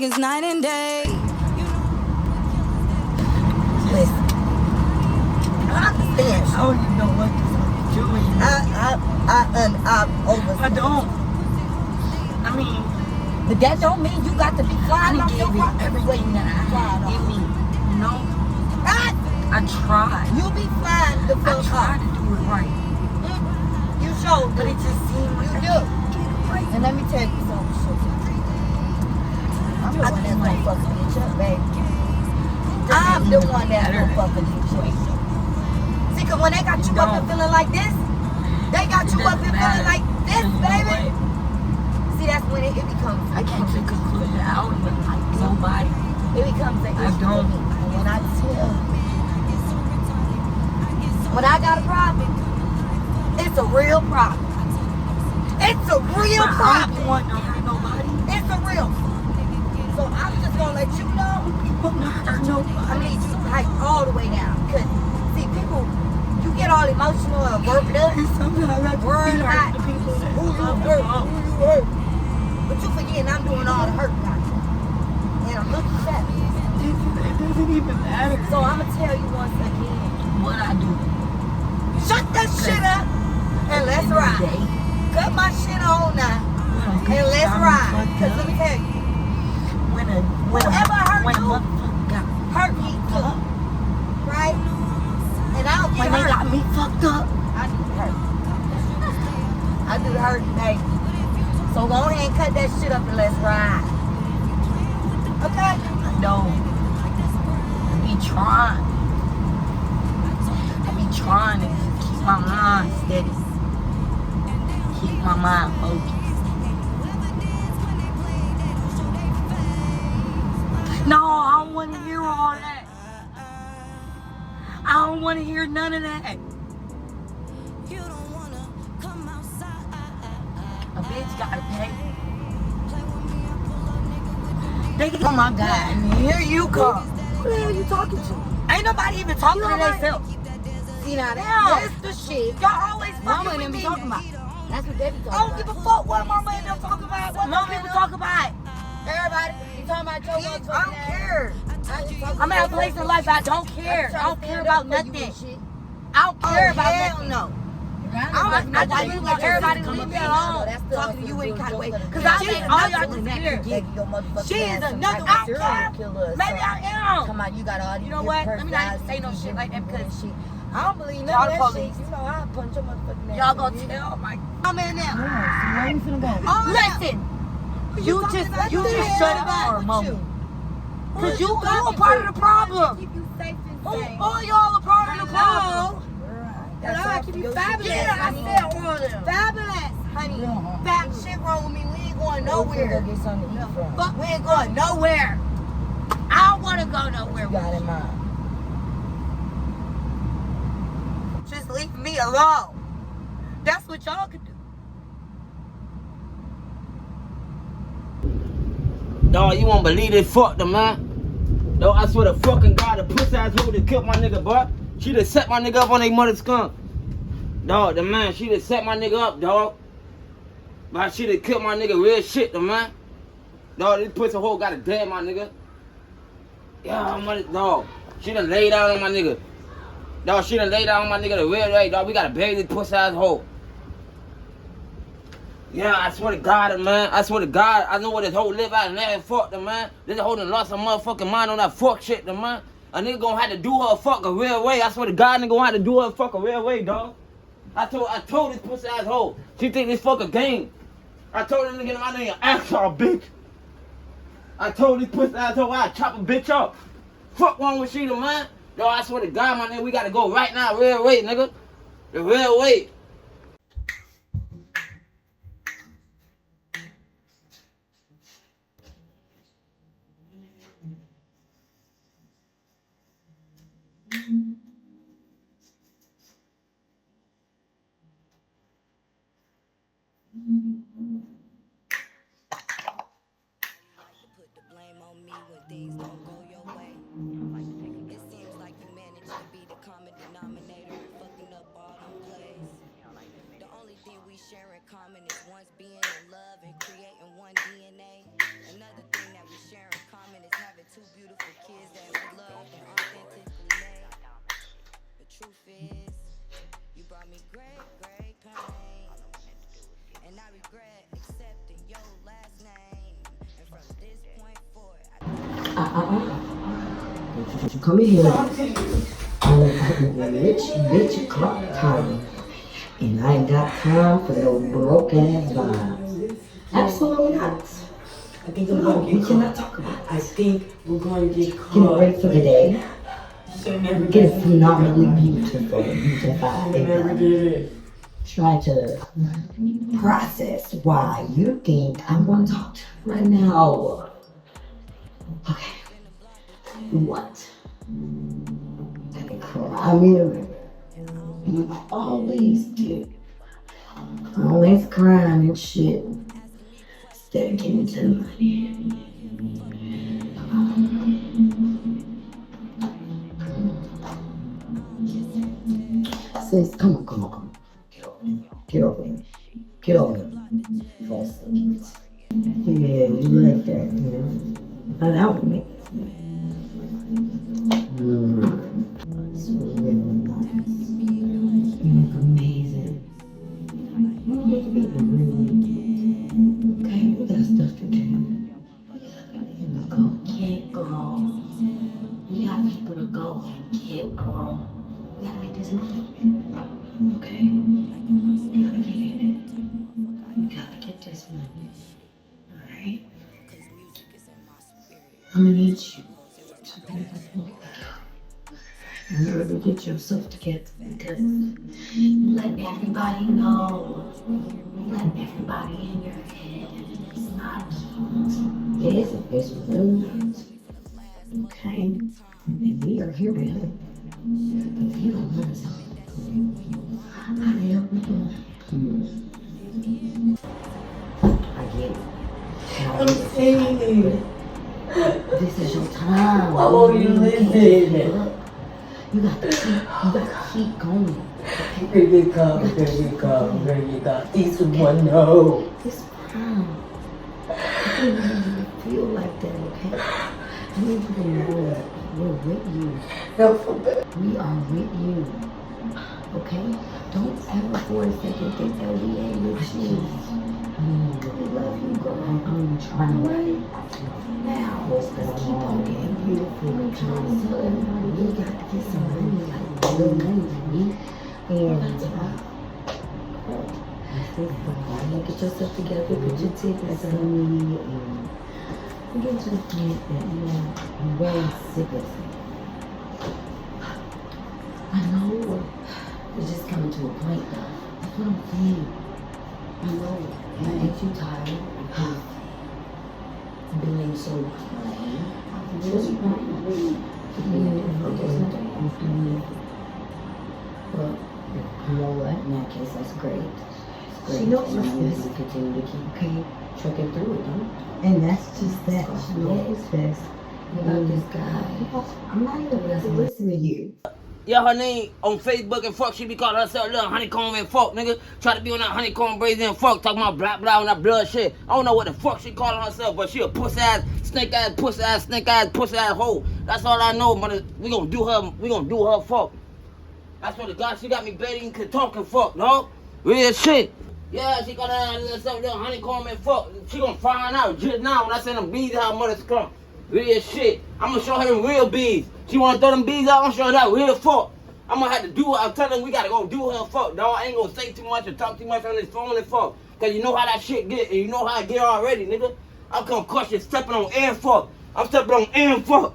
niggas night and day. Listen, I understand. I don't even know what to do. I overstand. I don't. I mean, But that don't mean you got to be flying off your rock every way you that I flying had in off. me. You know, Ah, I tried. you be flying the I fuck tried off. to do it right. You showed, But it just seemed like you I do. couldn't get it right. And let me tell you something, shit. I'm the one that's gonna fuck a bitch up, baby. I'm the one that's gonna fuck a bitch up. See, cause when they got you up and feeling like this, they got you up and feeling like this, baby. See, that's when it becomes. I came to the conclusion I don't even like nobody. It becomes an I issue. don't. And when I tell you, when I got a problem, it's a real problem. It's a real But I problem. don't want to hurt nobody. It's a real problem. So I'm just gonna let you know. Want to hurt I nobody. need you to hype all the way down. Cause see, people, you get all emotional and worked up, And sometimes I just worried feel about like the people that who you hurt, who you hurt. But you forgetting I'm doing all the hurt, guys. And I'm looking at you. It doesn't even matter. So I'm gonna tell you once again. What I do. Shut that shit up and let's ride. Cut my shit on now and let's ride. Cause let me tell you, whoever hurt when you, motherfucker got hurt me too. Right? And I don't get when they hurt. got me fucked up. I do the hurt. I do the hurt, baby. So go ahead and cut that shit up and let's ride. Okay? No. I be trying. I be trying to keep my mind steady. Keep my mind focused. No, I don't want to hear all that. I don't want to hear none of that. A bitch gotta pay. Oh my God, and here you come. Who the hell you talking to? Ain't nobody even talking to themselves. See now, Yeah. that's the shit. Y'all always Mama fucking and them with be me. talking about. That's what they be I talking don't give about. a fuck what mama and them talk about. What mama people talk about. Everybody, you talking about your motherfucking I don't ass. care. I just talking I'm at a about place in your life I don't care. I'm I don't trying to care stand about up for you nothing. and shit. I don't care about hell nothing. no. I just really want everybody to leave me alone. Talking to you any kind of way. Cause I think all y'all disappear. She is another I serial don't killer. Maybe I am. Come on, you got all these You know what? Let me not even say no shit like that because shit. I don't believe none y'all of that police. shit. You know I'll punch your motherfucking ass. Y'all gonna tell my mama and them. Where you finna go? Listen, you just shut up for a moment. Cause you a part of the problem. Keep you safe and Who sane. all y'all a part of the problem? That's I all keep for you your fabulous. shit. Yeah, I said all of them. Fabulous, honey. Fab shit wrong with me. We ain't going Nowhere. nowhere. Go get something to eat from. Fuck, we ain't going nowhere. I don't want to go nowhere. You got in mind. Just leave me alone. That's what y'all can do. Dawg, you won't believe this fuck the man. Dawg, I swear to fucking God, the pussy ass hoe that killed my nigga, boy. She done set my nigga up on their mother's skunk. Dawg, the man, she done set my nigga up, dawg. But she done killed my nigga real shit, the man. Dawg, this pussy hoe got a dead, my nigga. Yeah, money, dawg. She done laid down on my nigga. Dawg, she done laid down on my nigga the real way, dawg. We gotta bury this pussy ass hoe. Yeah, I swear to God, man. I swear to God, I know where this hoe live at and that fuck the man. This hoe done lost her motherfucking mind on that fuck shit, the man. A nigga gonna have to do her fuck a real way. I swear to God, nigga gonna have to do her fuck a real way, dog. I told this pussy ass hoe. She think this fuck a game. I told this nigga my name asshole, bitch. I told this pussy ass hoe I'd chop a bitch up. Fuck wrong with she, the man. Yo, I swear to God, my nigga, we gotta go right now, real way, nigga. The real way. Put the blame on me when things don't go your way. It seems like you managed to be the common denominator and fucking up all them plays. two beautiful kids that we loved and authentically made. The truth is, you brought me great, great pain. And I regret accepting your last name. And from this point forward, Don't you come in here. I'm a bitch clock time. And I ain't got time for no broke ass vibes. Absolutely not. I think No, we cannot talk about it. I think we're going to get Get caught. ready for the day. You never Get did phenomenally beautified. You never did it. Try to process why you think I'm going to talk to you right now. Okay. What? Gotta cry me a river. You always do. Always crying and shit. Instead of getting to the money. Sis, come on. Get over it. Get over it. False sleep. Yeah, you like that, you know. Not out with me. It's really nice. You look amazing. You look really. Okay, we got stuff to do. Go get girl. We got people to go and get girl. We gotta make this money. Okay? You gotta get it. You gotta get this money. Alright? I'm gonna need you to really get yourself together because you let everybody know. You let everybody in your head. It's not cute. It's really not. Okay? And we are here with it. If you don't want something, I help you. I get it. I'm saying. This is your time. Why won't you listen? You got to keep going. Bring it come. These one no. It's fine. I don't want you to feel like that, okay? I need you to know that we're with you. No, for better. We are with you. Okay? Don't ever for a second think that we ain't with you. We love you, girl. I'm trying right now. Let's keep on getting beautiful. I'm trying to tell everybody we got to get some money, like real money, and get yourself together, put your tickets on me, and get to the point that you're very serious. I know it's just coming to a point though. That's what I'm saying. I know. And ain't you tired of being so plain? Just well, you know what? In that case, that's great. She knows what's best. You continue to keep trucking through it, don't you? And that's just that. She knows what's best. About this guy. I'm not even going to listen to you. Yeah, her name on Facebook and fuck, she be calling herself little honeycomb and fuck, nigga. Try to be on that honeycomb brazen and fuck, talking about blah blah on that blood shit. I don't know what the fuck she calling herself, but she a pussy ass, snake ass, pussy ass, snake ass, pussy ass hoe. That's all I know, but we gonna do her fuck. That's what the God, she got me begging to talk and fuck, dog. Real shit. Yeah, she got herself little honeycomb and fuck. She gonna find out just now when I send them bees how mothers come. Real shit. I'm gonna show her them real bees. She wanna throw them bees out, I'm gonna show her that real fuck. I'm gonna have to do it. I'm telling her we gotta go do her fuck, dog. I ain't gonna say too much or talk too much on this phone and fuck. Cause you know how that shit get, and you know how I get already, nigga. I'm gonna crush it stepping on air fuck. I'm stepping on air fuck.